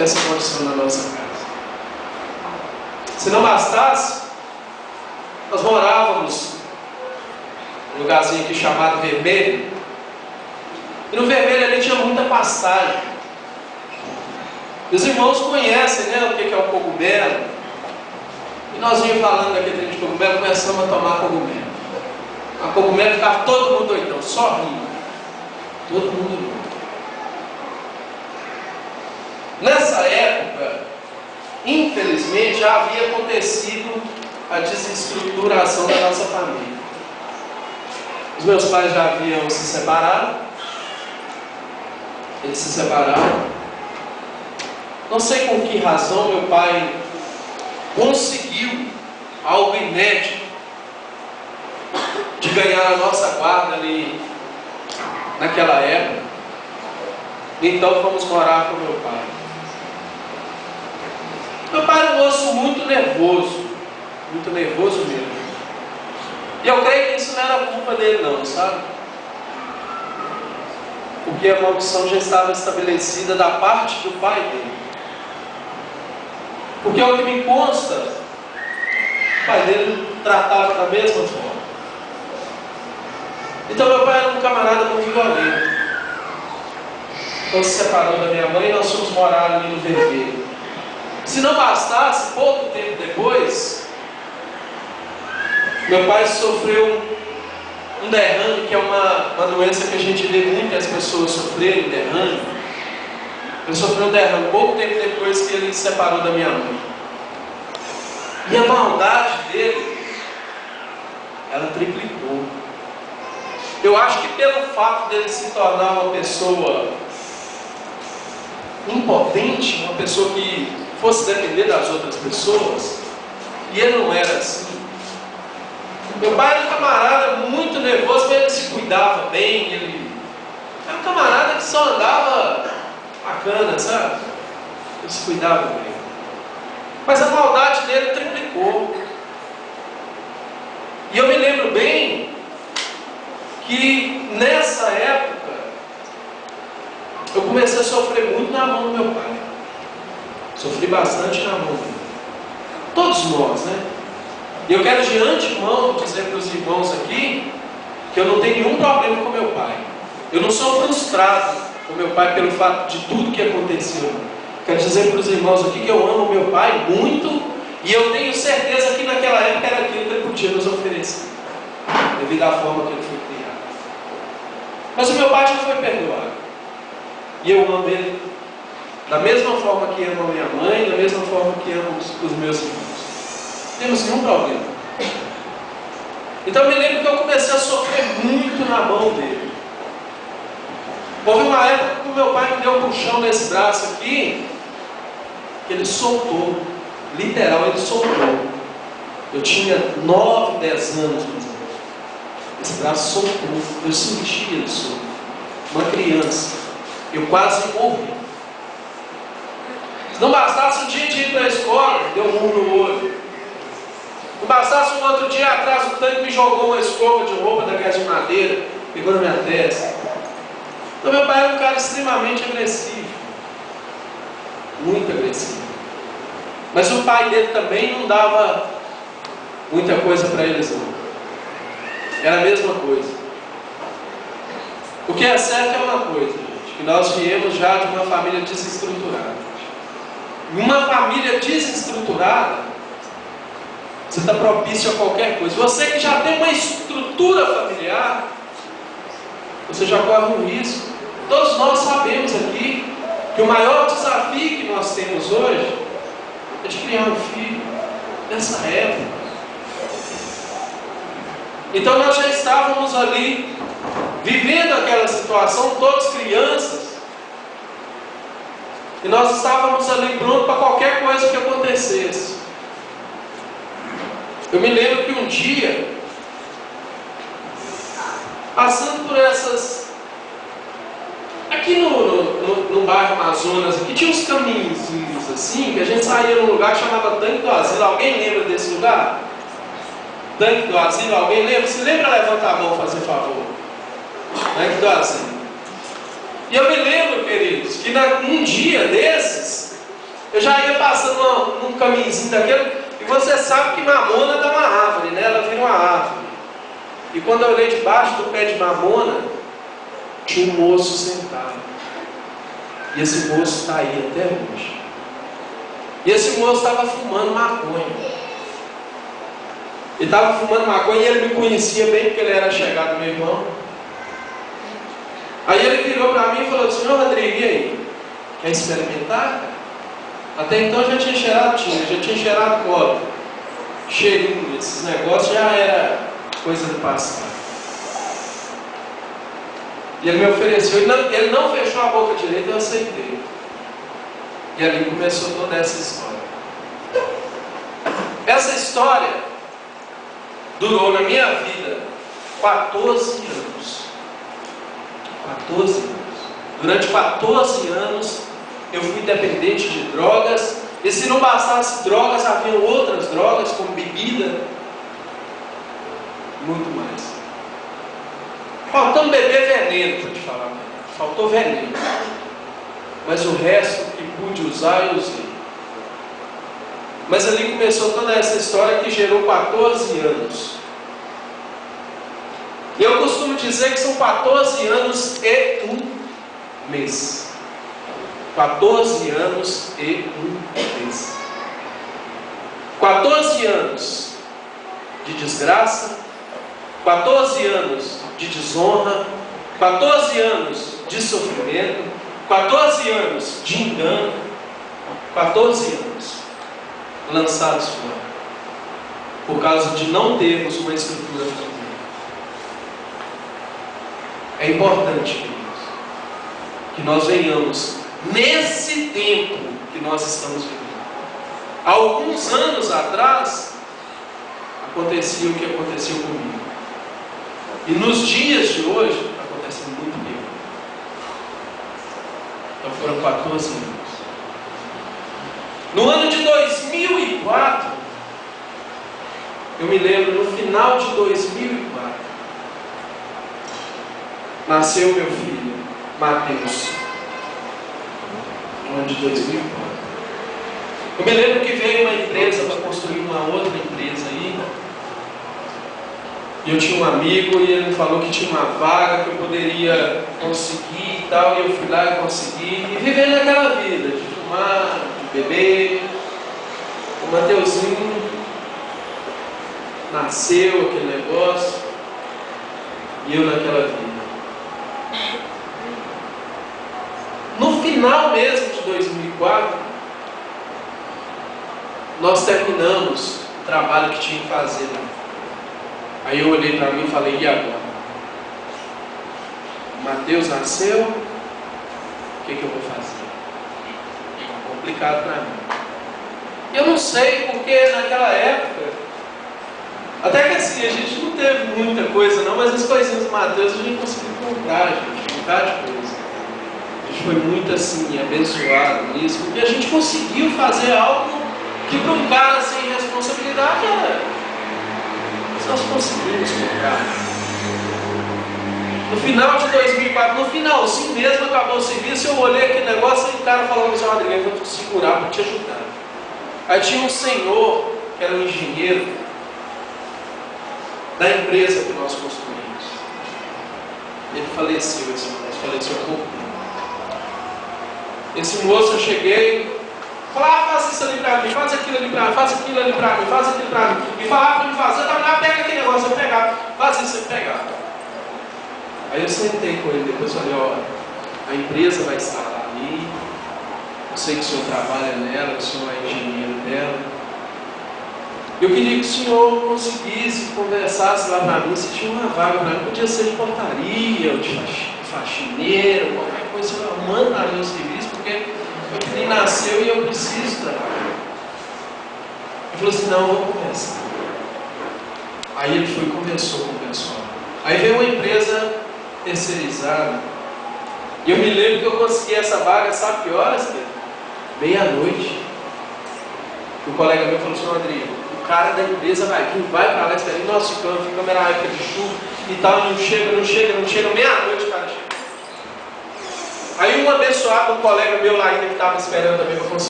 essa condição na nossa casa. Se não bastasse, nós morávamos num lugarzinho aqui chamado Vermelho. E no Vermelho ali tinha muita pastagem. Os irmãos conhecem, né, o que é o cogumelo. E nós vinhamos falando daquele de cogumelo, começamos a tomar cogumelo. A cogumelo ficava todo mundo doidão, só rindo. Todo mundo rindo. Nessa época, infelizmente, já havia acontecido a desestruturação da nossa família. Os meus pais já haviam se separado. Eles se separaram. Não sei com que razão meu pai conseguiu algo inédito de ganhar a nossa guarda ali naquela época. Então fomos morar com meu pai. Meu pai era um moço muito nervoso mesmo. E eu creio que isso não era culpa dele não, sabe? Porque a maldição já estava estabelecida da parte do pai dele. Porque o que me consta, o pai dele tratava da mesma forma. Então meu pai era um camarada muito violento. Então se separou da minha mãe e nós fomos morar ali no Vermelho. Se não bastasse, pouco tempo depois, meu pai sofreu um derrame, que é uma doença que a gente vê muitas pessoas sofrerem, derrame. Ele sofreu um derrame pouco tempo depois que ele se separou da minha mãe. E a maldade dele, ela triplicou. Eu acho que pelo fato dele se tornar uma pessoa impotente, uma pessoa que fosse depender das outras pessoas, e ele não era assim. Meu pai era um camarada muito nervoso, mas ele se cuidava bem, ele era um camarada que só andava bacana, sabe? Ele se cuidava bem. Mas a maldade dele triplicou. E eu me lembro bem que nessa época eu comecei a sofrer muito na mão do meu pai. Sofri bastante na mão dele. Todos nós, né? E eu quero de antemão dizer para os irmãos aqui que eu não tenho nenhum problema com meu pai. Eu não sou frustrado com meu pai pelo fato de tudo que aconteceu. Quero dizer para os irmãos aqui que eu amo meu pai muito e eu tenho certeza que naquela época era aquilo que ele podia nos oferecer, devido à forma que ele foi criado. Mas o meu pai já foi perdoado. E eu amo ele da mesma forma que amo a minha mãe, da mesma forma que amo os meus irmãos. Não temos nenhum problema. Então eu me lembro que eu comecei a sofrer muito na mão dele. Houve uma época que o meu pai me deu um puxão nesse braço aqui, que ele soltou, literal, ele soltou. Eu tinha 9, 10 anos, mais ou menos. Esse braço soltou, eu senti ele solto. Uma criança, eu quase morri. Se não bastasse um dia de ir para a escola, deu um murro no olho. Não bastasse um outro dia atrás, o tanque me jogou uma escova de roupa da casa de madeira, pegou na minha testa. Então meu pai era um cara extremamente agressivo. Muito agressivo. Mas o pai dele também não dava muita coisa para eles não. Era a mesma coisa. O que é certo é uma coisa, gente, que nós viemos já de uma família desestruturada. E uma família desestruturada, você está propício a qualquer coisa. Você que já tem uma estrutura familiar, você já corre um risco. Todos nós sabemos aqui que o maior desafio que nós temos hoje é de criar um filho nessa época. Então nós já estávamos ali vivendo aquela situação, todos crianças, e nós estávamos ali prontos para qualquer coisa que acontecesse. Eu me lembro que um dia, passando por essas... Aqui no bairro Amazonas, aqui tinha uns caminhozinhos assim, que a gente saía num lugar que chamava Tanque do Asilo. Alguém lembra desse lugar? Tanque do Asilo, alguém lembra? Se lembra, levanta a mão, fazer favor. Tanque do Asilo. E eu me lembro, queridos, que num dia desses, Eu já ia passando num caminhozinho daquele, e você sabe que mamona dá uma árvore, né? Ela vira uma árvore. E quando eu olhei debaixo do pé de mamona, tinha um moço sentado. E esse moço está aí até hoje. E esse moço estava fumando maconha. Ele estava fumando maconha e ele me conhecia bem, porque ele era chegado do meu irmão. Aí ele virou para mim e falou: senhor Rodrigo, e aí? Quer experimentar? Até então já tinha cheirado tinta, já tinha cheirado cola. Cheirinho, esses negócios já era coisa do passado. E ele me ofereceu, ele não fechou a boca direita, eu aceitei. E ali começou toda essa história. Essa história durou na minha vida 14 anos. 14 anos. Durante 14 anos eu fui dependente de drogas. E se não bastasse drogas, haviam outras drogas, como bebida. Muito mais. Faltando beber veneno, para te falar. Faltou veneno. Mas o resto que pude usar, eu usei. Mas ali começou toda essa história que gerou 14 anos. E eu costumo dizer que são 14 anos e um mês. 14 anos e um mês. 14 anos de desgraça, 14 anos de desonra, 14 anos de sofrimento, 14 anos de engano, 14 anos lançados fora, por causa de não termos uma estrutura familiar. É importante, queridos, que nós venhamos nesse tempo que nós estamos vivendo. Há alguns anos atrás, acontecia o que aconteceu comigo. E nos dias de hoje, acontece muito pior. Então foram 14 anos. No ano de 2004, eu me lembro, no final de 2004, nasceu meu filho, Mateus. No ano de 2004. Eu me lembro que veio uma empresa para construir uma outra empresa aí. E eu tinha um amigo e ele me falou que tinha uma vaga que eu poderia conseguir e tal. E eu fui lá e consegui. E vivendo aquela vida de fumar, de beber. O Mateuzinho nasceu aquele negócio. E eu naquela vida. No final mesmo de 2004, nós terminamos o trabalho que tinha que fazer lá. Aí eu olhei para mim e falei: e agora? O Mateus nasceu, o que eu vou fazer? Complicado para mim. Eu não sei, porque naquela época, até que assim, a gente não teve muita coisa não, mas as coisinhas do Mateus a gente conseguiu comprar, gente, um bocado de coisa. A gente foi muito assim, abençoado nisso, porque a gente conseguiu fazer algo que para um cara sem responsabilidade era. Nós conseguimos comprar. No final de 2004, no finalzinho mesmo, acabou o serviço, eu olhei aquele negócio e o cara falou: "Seu Rodrigo, eu vou te segurar para te ajudar." Aí tinha um senhor, que era um engenheiro da empresa que nós construímos. Ele faleceu, esse moço, faleceu há pouco tempo. Esse moço, eu cheguei, falava: faz isso ali para mim, faz aquilo ali para mim, faz aquilo ali para mim, faz aquilo para mim. E falava para mim fazer, eu estava lá, pega aquele negócio, eu pegava, faz isso, eu pegava. Aí eu sentei com ele, depois falei: ó, a empresa vai instalar ali, eu sei que o senhor trabalha nela, que o senhor é engenheiro dela. Eu queria que o senhor conseguisse, conversasse lá para mim, se tinha uma vaga para mim, podia ser de portaria, ou de faxineiro, qualquer coisa, o senhor manda ali o serviço, porque meu filho nasceu e eu preciso trabalhar. Ele falou assim: não, eu vou conversar. Aí ele foi e conversou com o pessoal. Aí veio uma empresa terceirizada. E eu me lembro que eu consegui essa vaga, sabe que horas? Meia-noite. O colega meu falou assim: Rodrigo, o cara da empresa vai vir, vai para lá, espera, nós ficamos na época de chuva e tal, não chega, meia-noite o cara chega. Aí um abençoado, um colega meu lá ainda que estava esperando também para conseguir